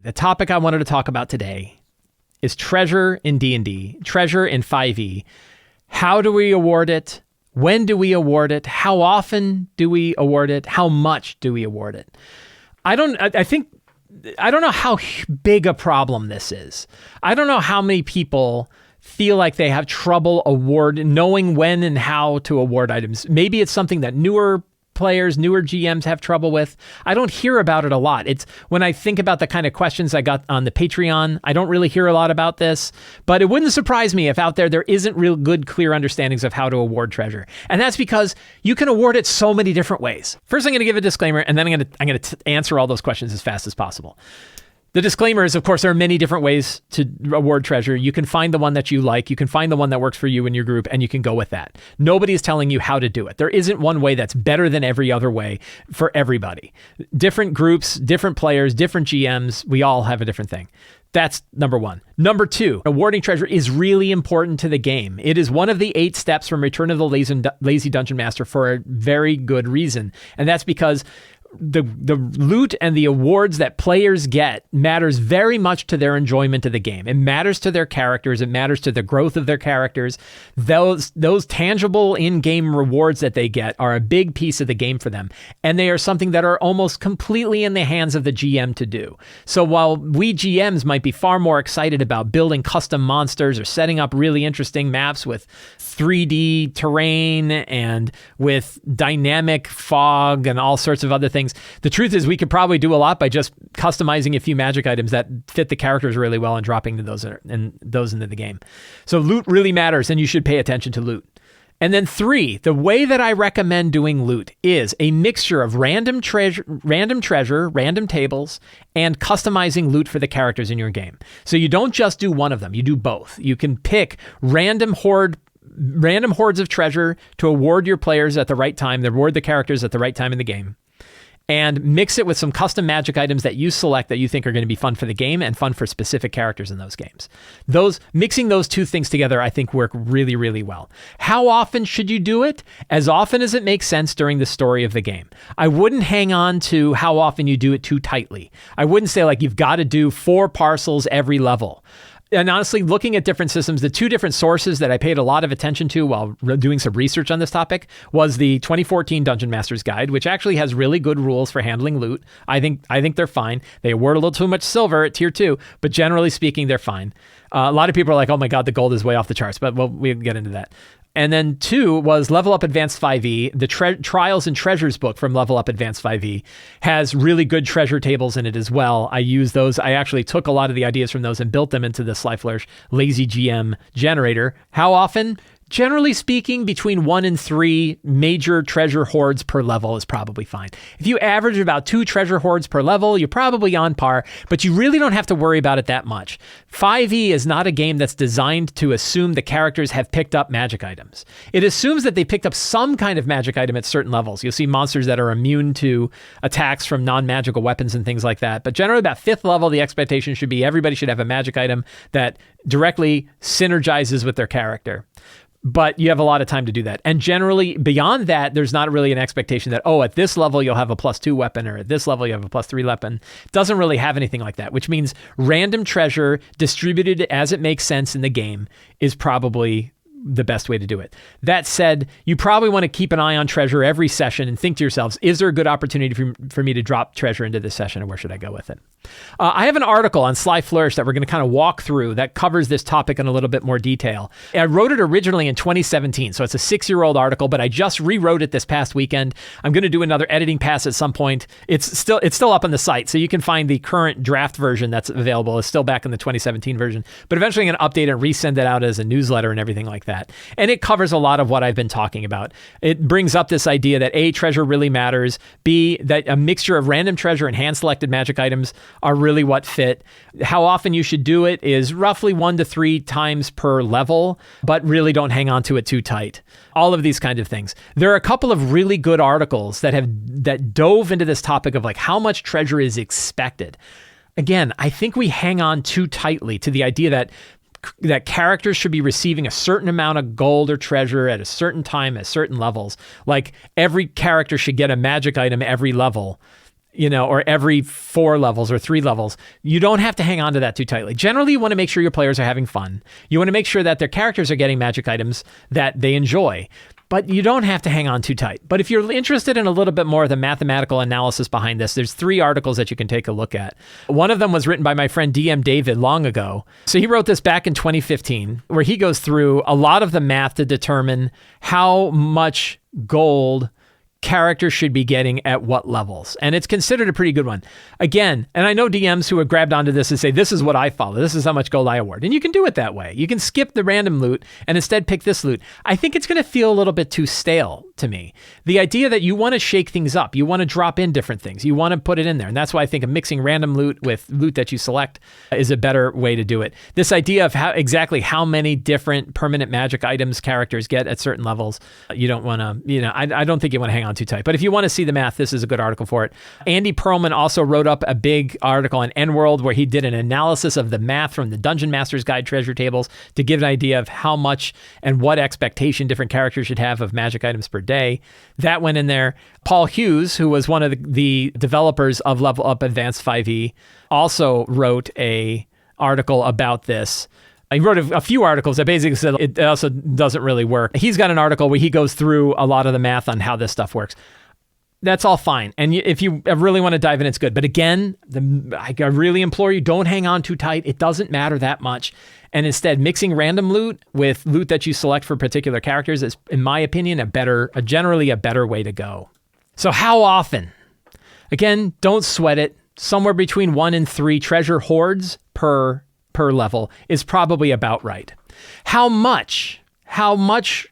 The topic I wanted to talk about today is treasure in D&D, treasure in 5e. How do we award it? When do we award it? How often do we award it? How much do we award it? I don't know how big a problem this is. I don't know how many people feel like they have trouble knowing when and how to award items. Maybe it's something that newer players, newer GMs have trouble with. I don't hear about it a lot. It's when I think about the kind of questions I got on the Patreon, I don't really hear a lot about this, but it wouldn't surprise me if out there isn't real good, clear understandings of how to award treasure. And that's because you can award it so many different ways. First, I'm going to give a disclaimer, and then I'm going to answer all those questions as fast as possible. The disclaimer is, of course, there are many different ways to award treasure. You can find the one that you like. You can find the one that works for you and your group, and you can go with that. Nobody is telling you how to do it. There isn't one way that's better than every other way for everybody. Different groups, different players, different GMs, we all have a different thing. That's number one. Number two, awarding treasure is really important to the game. It is one of the 8 steps from Return of the Lazy Dungeon Master for a very good reason. And that's because the loot and the awards that players get matters very much to their enjoyment of the game. It matters to their characters. It matters to the growth of their characters. Those tangible in-game rewards that they get are a big piece of the game for them. And they are something that are almost completely in the hands of the GM to do. So while we GMs might be far more excited about building custom monsters or setting up really interesting maps with 3D terrain and with dynamic fog and all sorts of other things, the truth is we could probably do a lot by just customizing a few magic items that fit the characters really well and dropping those into the game. So loot really matters, and you should pay attention to loot. And then 3, the way that I recommend doing loot is a mixture of random treasure, random tables, and customizing loot for the characters in your game. So you don't just do one of them, you do both. You can pick random hordes of treasure to award your players at the right time, to award the characters at the right time in the game, and mix it with some custom magic items that you select that you think are going to be fun for the game and fun for specific characters in those games. Mixing those two things together, I think, work really, really well. How often should you do it? As often as it makes sense during the story of the game. I wouldn't hang on to how often you do it too tightly. I wouldn't say you've got to do 4 parcels every level. And honestly, looking at different systems, the 2 different sources that I paid a lot of attention to while doing some research on this topic was the 2014 Dungeon Master's Guide, which actually has really good rules for handling loot. I think they're fine. They award a little too much silver at tier 2, but generally speaking, they're fine. A lot of people are like, oh my God, the gold is way off the charts, but we'll get into that. And then 2 was Level Up Advanced 5e. The Trials and Treasures book from Level Up Advanced 5e has really good treasure tables in it as well. I use those. I actually took a lot of the ideas from those and built them into the Sly Flourish Lazy GM Generator. How often? Generally speaking, between 1 and 3 major treasure hoards per level is probably fine. If you average about 2 treasure hoards per level, you're probably on par, but you really don't have to worry about it that much. 5e is not a game that's designed to assume the characters have picked up magic items. It assumes that they picked up some kind of magic item at certain levels. You'll see monsters that are immune to attacks from non-magical weapons and things like that. But generally about 5th level, the expectation should be everybody should have a magic item that directly synergizes with their character. But you have a lot of time to do that. And generally, beyond that, there's not really an expectation that, at this level, you'll have a +2 weapon, or at this level, you have a +3 weapon. It doesn't really have anything like that, which means random treasure distributed as it makes sense in the game is probably the best way to do it. That said, you probably want to keep an eye on treasure every session and think to yourselves, is there a good opportunity for me to drop treasure into this session, and where should I go with it? I have an article on Sly Flourish that we're going to kind of walk through that covers this topic in a little bit more detail. I wrote it originally in 2017, so it's a 6-year-old article, but I just rewrote it this past weekend. I'm going to do another editing pass at some point. It's still up on the site, so you can find the current draft version that's available. It's still back in the 2017 version, but eventually I'm going to update and resend it out as a newsletter and everything like that. And it covers a lot of what I've been talking about. It brings up this idea that A, treasure really matters, B, that a mixture of random treasure and hand-selected magic items are really what fit. How often you should do it is roughly 1 to 3 times per level, but really don't hang on to it too tight. All of these kinds of things. There are a couple of really good articles that dove into this topic of how much treasure is expected. Again, I think we hang on too tightly to the idea that characters should be receiving a certain amount of gold or treasure at a certain time at certain levels. Like every character should get a magic item every level. or every 4 levels or 3 levels. You don't have to hang on to that too tightly. Generally, you want to make sure your players are having fun. You want to make sure that their characters are getting magic items that they enjoy. But you don't have to hang on too tight. But if you're interested in a little bit more of the mathematical analysis behind this, there's 3 articles that you can take a look at. One of them was written by my friend DM David long ago. So he wrote this back in 2015, where he goes through a lot of the math to determine how much gold characters should be getting at what levels. And it's considered a pretty good one. Again, and I know DMs who have grabbed onto this and say, this is what I follow. This is how much gold I award. And you can do it that way. You can skip the random loot and instead pick this loot. I think it's going to feel a little bit too stale to me. The idea that you want to shake things up, you want to drop in different things, you want to put it in there. And that's why I think mixing random loot with loot that you select is a better way to do it. This idea of exactly how many different permanent magic items characters get at certain levels, you don't want to, I don't think you want to hang on too tight. But if you want to see the math, this is a good article for it. Andy Perlman also wrote up a big article on EndWorld where he did an analysis of the math from the Dungeon Master's Guide treasure tables to give an idea of how much and what expectation different characters should have of magic items per day. That went in there. Paul Hughes, who was one of the developers of Level Up Advanced 5e, also wrote a article about this. He wrote a few articles that basically said it also doesn't really work. He's got an article where he goes through a lot of the math on how this stuff works. That's all fine. And if you really want to dive in, it's good. But again, I really implore you, don't hang on too tight. It doesn't matter that much. And instead, mixing random loot with loot that you select for particular characters is, in my opinion, generally a better way to go. So how often? Again, don't sweat it. Somewhere between 1 and 3 treasure hoards per level is probably about right. How much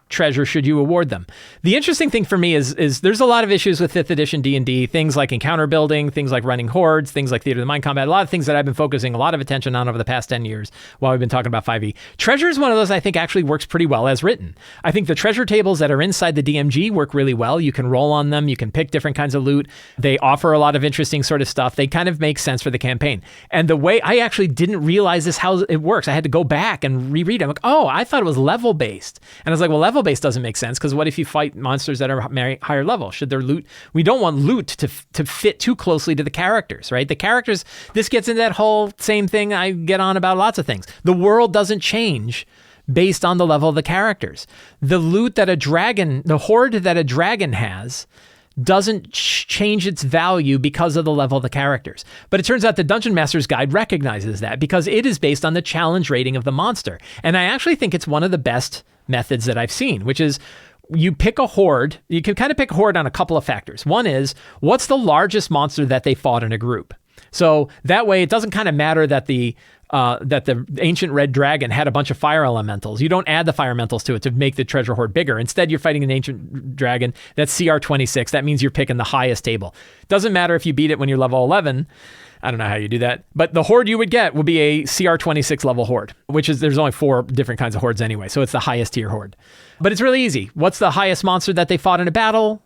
treasure should you award them? The interesting thing for me is there's a lot of issues with 5th edition D&D, things like encounter building, things like running hordes, things like theater of the mind combat, a lot of things that I've been focusing a lot of attention on over the past 10 years while we've been talking about 5e. Treasure is one of those I think actually works pretty well as written. I think the treasure tables that are inside the DMG work really well. You can roll on them. You can pick different kinds of loot. They offer a lot of interesting sort of stuff. They kind of make sense for the campaign. And the way I actually didn't realize how it works. I had to go back and reread it. I'm like, oh, I thought it was level based. And I was like, well, level based doesn't make sense because what if you fight monsters that are higher level? Should their loot? We don't want loot to fit too closely to the characters, right? The characters, this gets into that whole same thing I get on about lots of things. The world doesn't change based on the level of the characters. The loot that the hoard that a dragon has doesn't change its value because of the level of the characters. But it turns out the Dungeon Master's Guide recognizes that because it is based on the challenge rating of the monster. And I actually think it's one of the best methods that I've seen, which is you pick a horde. You can kind of pick a horde on a couple of factors. One is, what's the largest monster that they fought in a group? So that way it doesn't kind of matter that the ancient red dragon had a bunch of fire elementals. You don't add the fire elementals to it to make the treasure hoard bigger. Instead, you're fighting an ancient dragon that's CR 26. That means you're picking the highest table. Doesn't matter if you beat it when you're level 11. I don't know how you do that. But the horde you would get would be a CR 26 level horde, which is, there's only 4 different kinds of hordes anyway. So it's the highest tier horde. But it's really easy. What's the highest monster that they fought in a battle?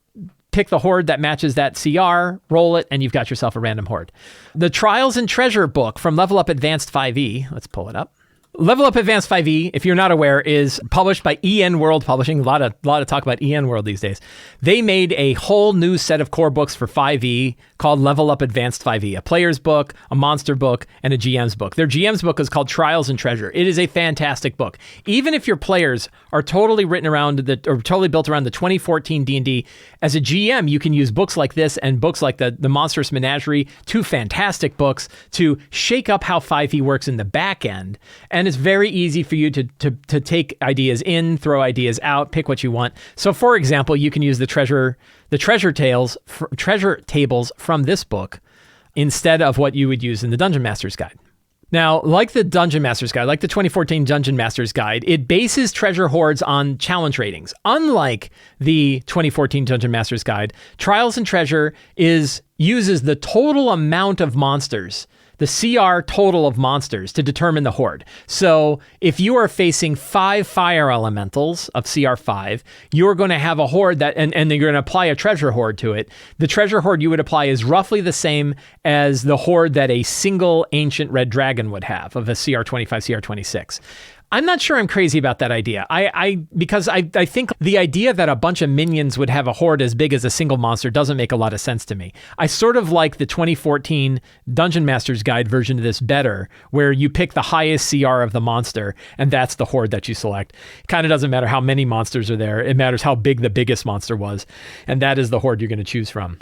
Pick the horde that matches that CR, roll it, and you've got yourself a random horde. The Trials and Treasure book from Level Up Advanced 5e, let's pull it up. Level Up Advanced 5e, if you're not aware, is published by EndWorld Publishing. A lot of talk about EndWorld these days. They made a whole new set of core books for 5e called Level Up Advanced 5e, a player's book, a monster book, and a GM's book. Their GM's book is called Trials and Treasure. It is a fantastic book. Even if your players are totally built around the 2014 D&D, as a GM, you can use books like this and books like the Monstrous Menagerie, 2 fantastic books to shake up how 5e works in the back end. And it's very easy for you to take ideas in, throw ideas out, pick what you want. So, for example, you can use the treasure tables from this book instead of what you would use in the Dungeon Master's Guide. Now, like the Dungeon Master's Guide, like the 2014 Dungeon Master's Guide, it bases treasure hoards on challenge ratings. Unlike the 2014 Dungeon Master's Guide, Trials and Treasure uses the total amount of monsters, the CR total of monsters, to determine the horde. So if you are facing 5 fire elementals of CR 5, you're going to have a horde that, and you're going to apply a treasure hoard to it. The treasure hoard you would apply is roughly the same as the horde that a single ancient red dragon would have of a CR 25, CR 26. I'm not sure I'm crazy about that idea. Because I think the idea that a bunch of minions would have a horde as big as a single monster doesn't make a lot of sense to me. I sort of like the 2014 Dungeon Master's Guide version of this better, where you pick the highest CR of the monster, and that's the horde that you select. Kind of doesn't matter how many monsters are there. It matters how big the biggest monster was, and that is the horde you're going to choose from.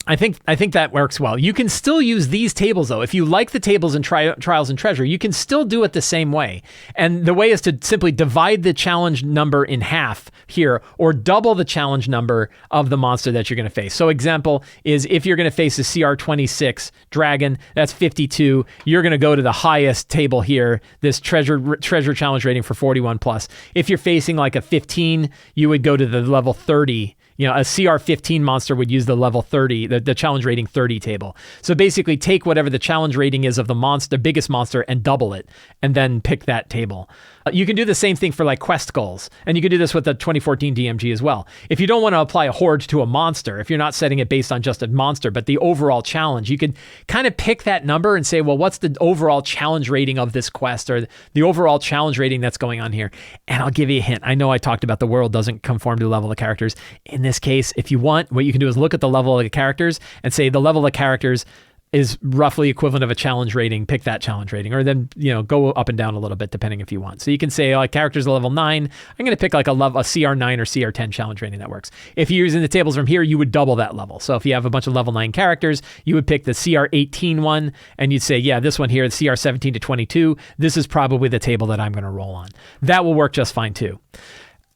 I think that works well. You can still use these tables, though. If you like the tables in Trials and Treasure, you can still do it the same way. And the way is to simply divide the challenge number in half here, or double the challenge number of the monster that you're going to face. So example is if you're going to face a CR 26 dragon, that's 52. You're going to go to the highest table here, this treasure challenge rating for 41 plus. If you're facing like a 15, you would go to the level 30. A CR 15 monster would use the level 30, the challenge rating 30 table. So basically take whatever the challenge rating is of the monster, biggest monster, and double it, and then pick that table. You can do the same thing for like quest goals, and you can do this with the 2014 DMG as well. If you don't want to apply a horde to a monster, if you're not setting it based on just a monster, but the overall challenge, you can kind of pick that number and say, well, what's the overall challenge rating of this quest, or the overall challenge rating that's going on here? And I'll give you a hint. I know I talked about the world doesn't conform to the level of the characters. In this case, if you want, what you can do is look at the level of the characters and say the level of the characters is roughly equivalent of a challenge rating, pick that challenge rating, or then, go up and down a little bit depending if you want. So you can say like characters are level 9, I'm going to pick like a CR 9 or CR 10 challenge rating that works. If you're using the tables from here, you would double that level. So if you have a bunch of level 9 characters, you would pick the CR 18 one, and you'd say, yeah, this one here, the CR 17 to 22, this is probably the table that I'm going to roll on. That will work just fine too.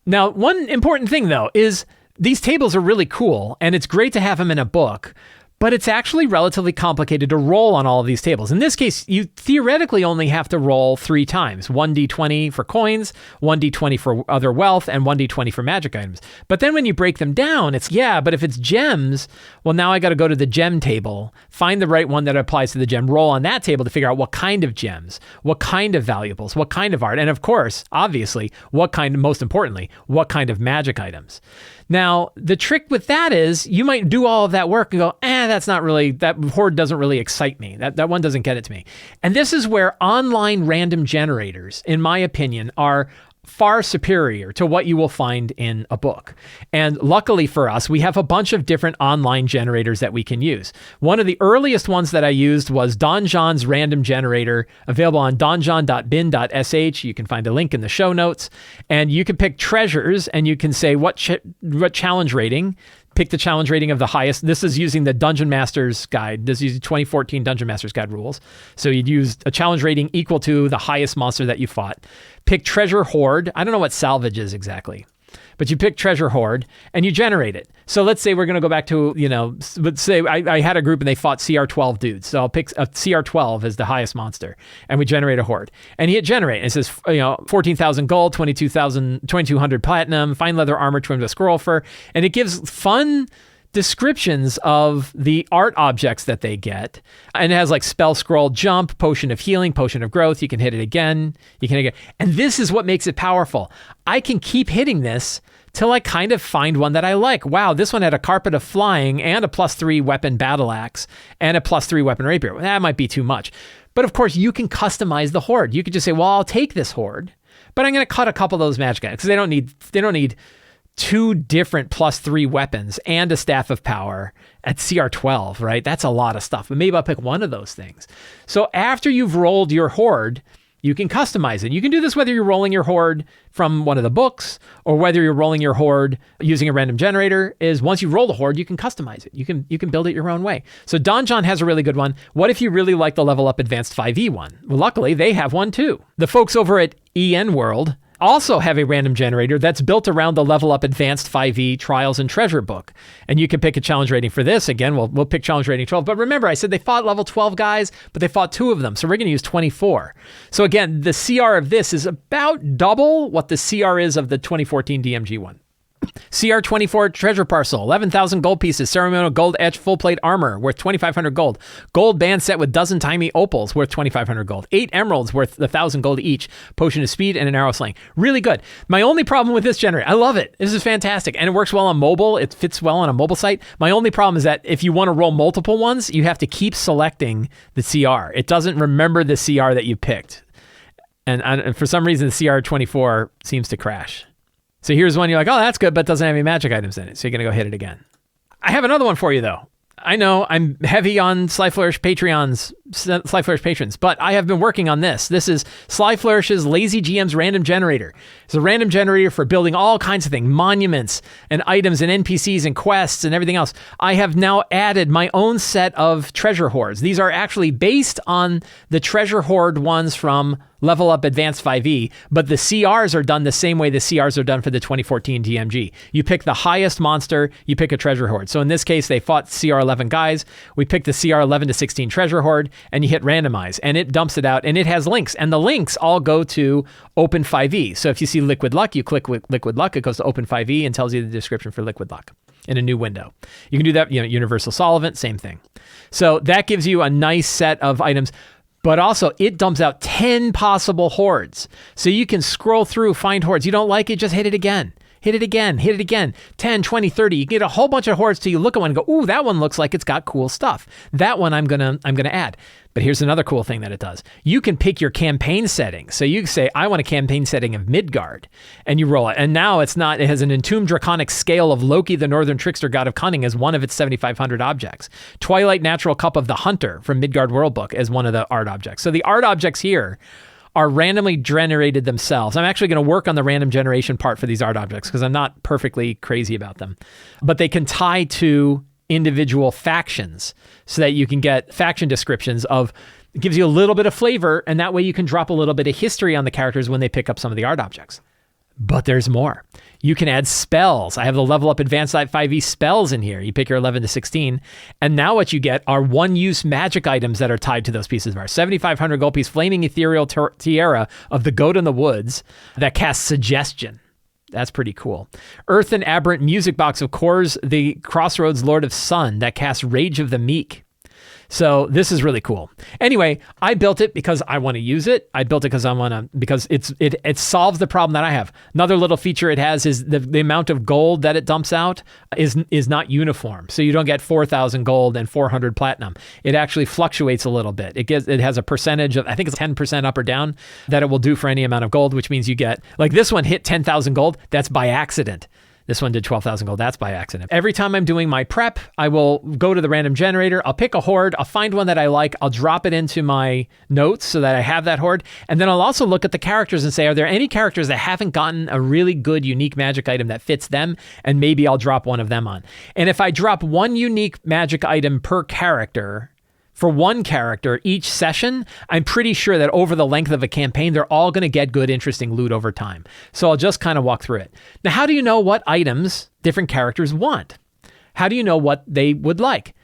Now, one important thing though is these tables are really cool, and it's great to have them in a book, but it's actually relatively complicated to roll on all of these tables. In this case, you theoretically only have to roll 3 times, 1d20 for coins, 1d20 for other wealth, and 1d20 for magic items. But then when you break them down, but if it's gems, well, now I got to go to the gem table, find the right one that applies to the gem, roll on that table to figure out what kind of gems, what kind of valuables, what kind of art, and of course, obviously, most importantly, what kind of magic items. Now, the trick with that is you might do all of that work and go, that horde doesn't really excite me. That one doesn't get it to me. And this is where online random generators, in my opinion, are far superior to what you will find in a book. And luckily for us, we have a bunch of different online generators that we can use. One of the earliest ones that I used was Donjon's random generator, available on donjon.bin.sh. You can find a link in the show notes. And you can pick treasures, and you can say what challenge rating. Pick the challenge rating of the highest. This is using the Dungeon Master's Guide. This is using 2014 Dungeon Master's Guide rules. So you'd use a challenge rating equal to the highest monster that you fought. Pick Treasure Horde. I don't know what salvage is exactly, but you pick Treasure Horde and you generate it. So let's say we're going to go back to, let's say I had a group and they fought CR 12 dudes. So I'll pick a CR 12 as the highest monster, and we generate a horde. And you hit generate, and it says, 14,000 gold, 2,200 platinum, fine leather armor trimmed with squirrel fur. And it gives fun descriptions of the art objects that they get. And it has like spell scroll, jump, potion of healing, potion of growth. You can hit it again. And this is what makes it powerful. I can keep hitting this till I kind of find one that I like. Wow, this one had a carpet of flying and a +3 weapon battle axe and a +3 weapon rapier. That might be too much. But of course, you can customize the horde. You could just say, well, I'll take this horde, but I'm going to cut a couple of those magic items because they don't need 2 different +3 weapons and a staff of power at CR 12, right? That's a lot of stuff, but maybe I'll pick one of those things. So after you've rolled your horde, you can customize it. You can do this whether you're rolling your horde from one of the books or whether you're rolling your horde using a random generator. Is once you roll the horde, you can customize it. You can build it your own way. So Donjon has a really good one. What if you really like the Level Up Advanced 5e one? Well, luckily they have one too. The folks over at EN World also have a random generator that's built around the Level Up Advanced 5e Trials and Treasure book. And you can pick a challenge rating for this. Again, we'll pick challenge rating 12. But remember, I said they fought level 12 guys, but they fought 2 of them. So we're going to use 24. So again, the CR of this is about double what the CR is of the 2014 DMG one. CR 24 treasure parcel, 11,000 gold pieces, ceremonial gold etched full plate armor worth 2,500 gold. Gold band set with dozen tiny opals worth 2,500 gold. 8 emeralds worth 1,000 gold each. Potion of speed and an arrow sling. Really good. My only problem with this generator, I love it. This is fantastic. And it works well on mobile. It fits well on a mobile site. My only problem is that if you want to roll multiple ones, you have to keep selecting the CR. It doesn't remember the CR that you picked. And for some reason, the CR24 seems to crash. So here's one you're like, oh, that's good, but doesn't have any magic items in it. So you're going to go hit it again. I have another one for you, though. I know I'm heavy on Sly Flourish patrons, but I have been working on this. This is Sly Flourish's Lazy GM's Random Generator. It's a random generator for building all kinds of things, monuments and items and NPCs and quests and everything else. I have now added my own set of treasure hoards. These are actually based on the treasure hoard ones from Level Up Advanced 5e, but the CRs are done the same way the CRs are done for the 2014 DMG. You pick the highest monster, you pick a treasure hoard. So in this case, they fought CR11 guys. We picked the CR11 to 16 treasure hoard, and you hit randomize, and it dumps it out, and it has links, and the links all go to Open 5e. So if you see Liquid Luck, you click Liquid Luck, it goes to Open 5e and tells you the description for Liquid Luck in a new window. You can do that, Universal Solvent, same thing. So that gives you a nice set of items. But also, it dumps out 10 possible hoards. So you can scroll through, find hoards. You don't like it, just hit it again. Hit it again, hit it again. 10, 20, 30. You can get a whole bunch of hoards till you look at one and go, ooh, that one looks like it's got cool stuff. That one I'm gonna add. But here's another cool thing that it does. You can pick your campaign settings. So you say, I want a campaign setting of Midgard, and you roll it. And now it has an Entombed Draconic Scale of Loki, the Northern Trickster God of Cunning, as one of its 7,500 objects. Twilight Natural Cup of the Hunter from Midgard World Book as one of the art objects. So the art objects here are randomly generated themselves. I'm actually going to work on the random generation part for these art objects because I'm not perfectly crazy about them. But they can tie to individual factions so that you can get faction descriptions of, it gives you a little bit of flavor, and that way you can drop a little bit of history on the characters when they pick up some of the art objects. But there's more. You can add spells. I have the Level Up Advanced 5e spells in here. You pick your 11 to 16. And now what you get are one-use magic items that are tied to those pieces of art. 7,500 gold piece Flaming Ethereal Tiara of the Goat in the Woods that casts Suggestion. That's pretty cool. Earth and Aberrant Music Box of Kors, the Crossroads Lord of Sun that casts Rage of the Meek. So this is really cool. Anyway, I built it because I want to use it. I built it because it solves the problem that I have. Another little feature it has is the amount of gold that it dumps out is not uniform. So you don't get 4,000 gold and 400 platinum. It actually fluctuates a little bit. It has a percentage of, I think it's 10% up or down that it will do for any amount of gold, which means you get, like this one hit 10,000 gold. That's by accident. This one did 12,000 gold. That's by accident. Every time I'm doing my prep, I will go to the random generator. I'll pick a horde. I'll find one that I like. I'll drop it into my notes so that I have that horde. And then I'll also look at the characters and say, are there any characters that haven't gotten a really good unique magic item that fits them? And maybe I'll drop one of them on. And if I drop one unique magic item per character, for one character each session, I'm pretty sure that over the length of a campaign, they're all going to get good, interesting loot over time. So I'll just kind of walk through it. Now, how do you know what items different characters want? How do you know what they would like?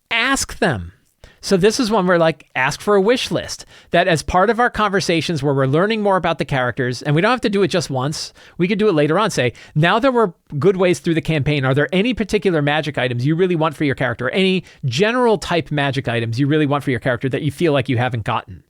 Ask them. So this is one where ask for a wish list, that as part of our conversations where we're learning more about the characters, and we don't have to do it just once, we could do it later on. Say, now that we're good ways through the campaign, are there any particular magic items you really want for your character? Any general type magic items you really want for your character that you feel like you haven't gotten?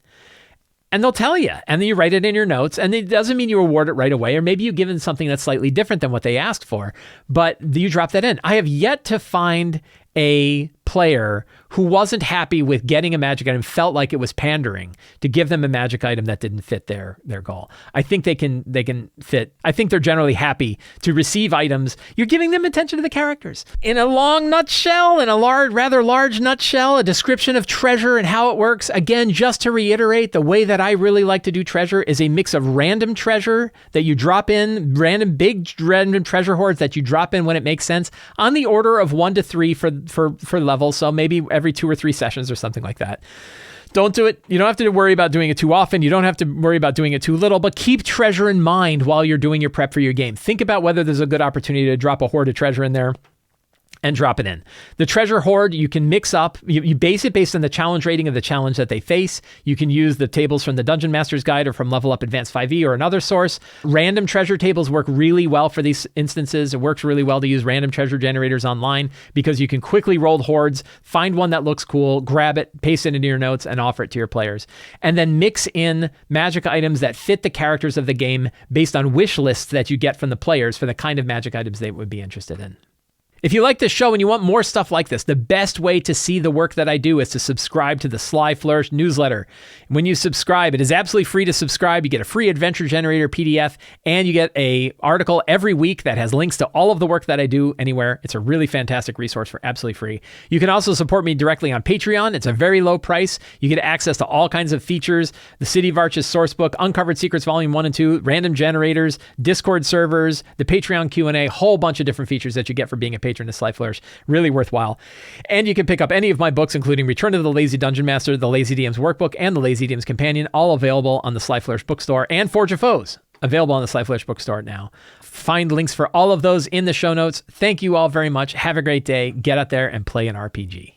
And they'll tell you, and then you write it in your notes, and it doesn't mean you award it right away, or maybe you give them something that's slightly different than what they asked for, but you drop that in. I have yet to find a player who wasn't happy with getting a magic item, felt like it was pandering to give them a magic item that didn't fit their goal. I think they can fit. I think they're generally happy to receive items. You're giving them attention to the characters. In a long nutshell, in a rather large nutshell, a description of treasure and how it works. Again, just to reiterate, the way that I really like to do treasure is a mix of random treasure that you drop in, big random treasure hoards that you drop in when it makes sense, on the order of 1 to 3 for level. So maybe every 2 or 3 sessions or something like that. Don't do it. You don't have to worry about doing it too often. You don't have to worry about doing it too little, but keep treasure in mind while you're doing your prep for your game. Think about whether there's a good opportunity to drop a hoard of treasure in there and drop it in. The treasure hoard, you can mix up. You base it based on the challenge rating of the challenge that they face. You can use the tables from the Dungeon Master's Guide or from Level Up Advanced 5e or another source. Random treasure tables work really well for these instances. It works really well to use random treasure generators online because you can quickly roll hordes, find one that looks cool, grab it, paste it into your notes, and offer it to your players. And then mix in magic items that fit the characters of the game based on wish lists that you get from the players for the kind of magic items they would be interested in. If you like this show and you want more stuff like this, the best way to see the work that I do is to subscribe to the Sly Flourish newsletter. When you subscribe, it is absolutely free to subscribe. You get a free Adventure Generator PDF, and you get an article every week that has links to all of the work that I do anywhere. It's a really fantastic resource for absolutely free. You can also support me directly on Patreon. It's a very low price. You get access to all kinds of features, the City of Arches sourcebook, Uncovered Secrets Volume 1 and 2, random generators, Discord servers, the Patreon Q&A, whole bunch of different features that you get for being a patron to Sly Flourish. Really worthwhile. And you can pick up any of my books, including Return to the Lazy Dungeon Master, the Lazy DM's Workbook, and the Lazy DM's Companion, all available on the Sly Flourish bookstore, and Forge of Foes, available on the Sly Flourish bookstore now. Find links for all of those in the show notes. Thank you all very much. Have a great day. Get out there and play an RPG.